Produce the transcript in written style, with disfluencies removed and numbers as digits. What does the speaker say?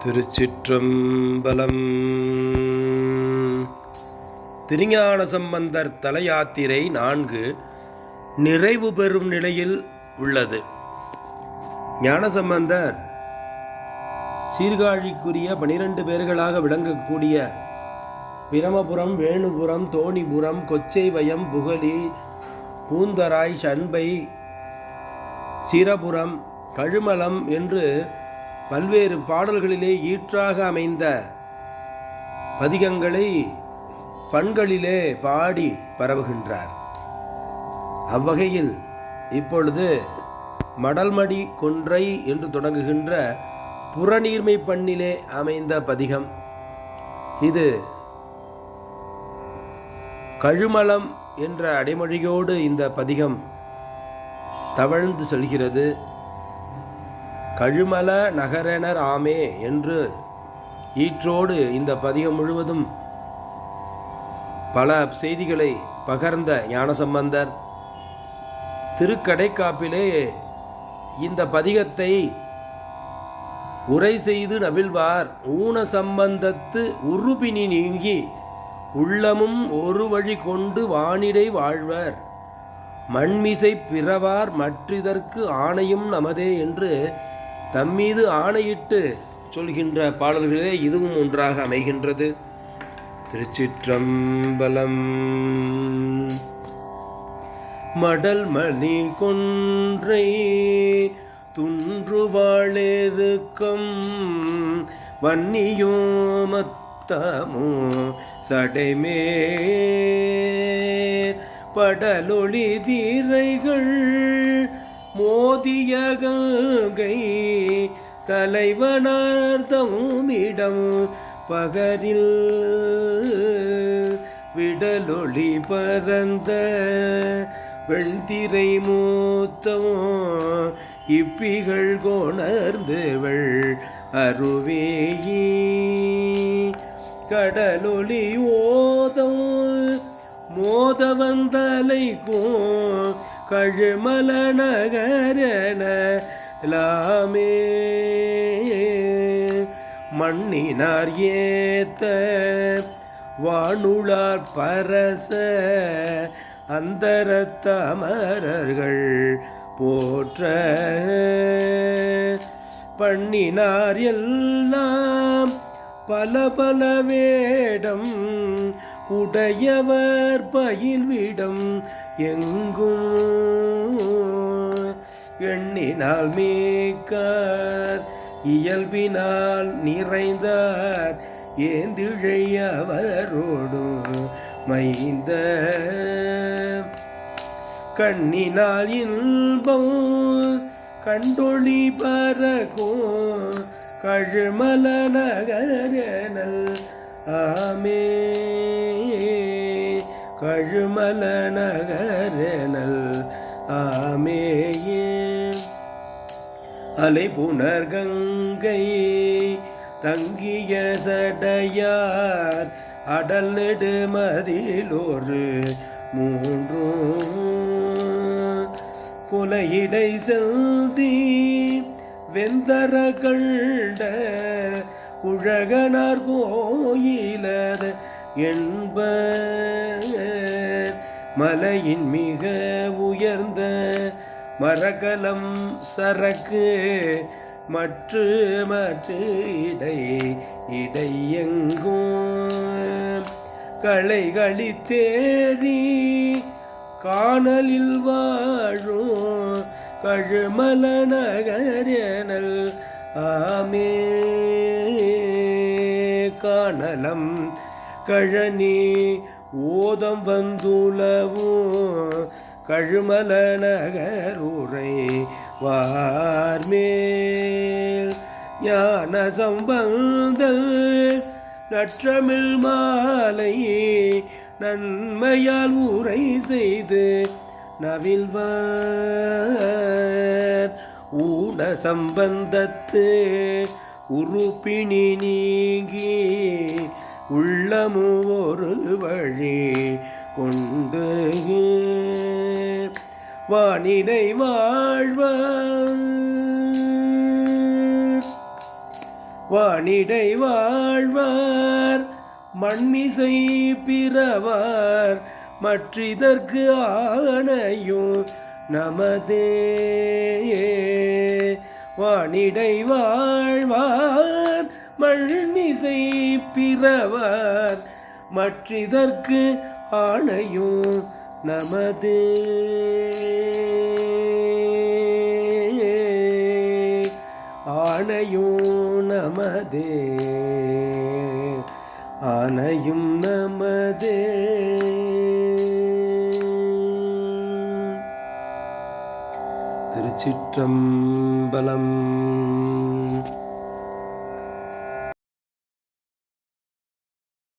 திருச்சிற்றம்பலம். திருஞான சம்பந்தர் தல யாத்திரை 4 நிறைவு பெறும் நிலையில் உள்ளது. ஞானசம்பந்தர் சீர்காழிக்குரிய 12 பேர்களாக விளங்கக்கூடிய பிரமபுரம், வேணுபுரம், தோணிபுரம், கொச்சைவயம், புகலி, பூந்தராய், சண்பை, சிரபுரம், கழுமலம் என்று பல்வேறு பாடல்களிலே ஈற்றாக அமைந்த பதிகங்களை பண்களிலே பாடி பரவுகின்றார். அவ்வகையில் இப்பொழுது மடல்மடி கொன்றை என்று தொடங்குகின்ற புறநீர்மை பண்ணிலே அமைந்த பதிகம். இது கழுமலம் என்ற அடைமொழியோடு இந்த பதிகம் தவழ்ந்து செல்கிறது. கழுமல நகரனர் ஆமே என்று ஈற்றோடு இந்த பதிகம் முழுவதும் பல செய்திகளை பகர்ந்த ஞானசம்பந்தர் திருக்கடைக்காப்பிலே இந்த பதிகத்தை உரை செய்து நவிழ்வார். ஊன சம்பந்தத்து உருபினி நீங்கி உள்ளமும் ஒரு வழி கொண்டு வானிடை வாழ்வர், மண்மிசை பிறவார் மற்றிதற்கு ஆணையும் நமதே என்று தம்மீது ஆணையிட்டு சொல்கின்ற பாடல்களே இதுவும் ஒன்றாக அமைகின்றது. திருச்சிற்றம்பலம். மடல்மணி கொன்றை துன்றுவாளேருக்கம் வன்னியோ மத்தமோ சடைமே படலொளி தீரைகள் மோதிய கங்கை தலைவனார்த்தமிடம் பகரில் விடலொளி பரந்த வெண்திரை மூத்தம் இப்பிகள் கொணர்ந்துவள் அருவேயி கடலொளி ஓதம் மோதவந்தலைக்கும் கழுமல நகரன லாமே மண்ணினார் ஏத்த வானுளார் பரச அந்தரத்தமரர்கள் போற்ற பண்ணினார் எல்லாம் பல பல வேடம் உடையவர் பயில்விடம் எங்கும் எண்ணினால் மேக்கார் இயல்பினால் நிறைந்தார் ஏந்திழையவரோடு மைந்த கண்ணினால் இன்பம் கண்டொளி பறக்கும் கழுமல நகரனல் ஆமே கழுமல நகரனல் ஆமேயே அலை புனர் கங்கை தங்கிய சடையார் அடல் நெடுமதிலொரு 3 குலையிடை செல்தி வெந்தர கண்ட உழகனார் கோயிலர் என்ப மலையின் மிக உயர்ந்த மரகலம் சரக்கு மற்று இடையெங்கும் களைகளி தேறி காணலில் வாழும் கழுமல நகரனல் ஆமே காணலம் கழனி ஓதம் வந்துளவும் கழுமல நகருரை வார்மேல் ஞான சம்பந்தல் நற்றமிழ் மாலை நன்மையால் உரை செய்து நவில்வார் ஊன சம்பந்தத்து உருப்பினி நீங்கி உள்ளமு ஒரு வழி கொண்டு வானிடை வாழ்வார் வானிடை வாழ்வார் மண்மிசை பிறவார் மற்றிதற்கு ஆணையும் நமதே. வானிடை வாழ்வார் மண்மிசை பிறவார் மற்றிதற்கு ஆணையும் நமதே. ஆணையும் நமதே, ஆணையும் நமதே. திருச்சிற்றம்பலம்.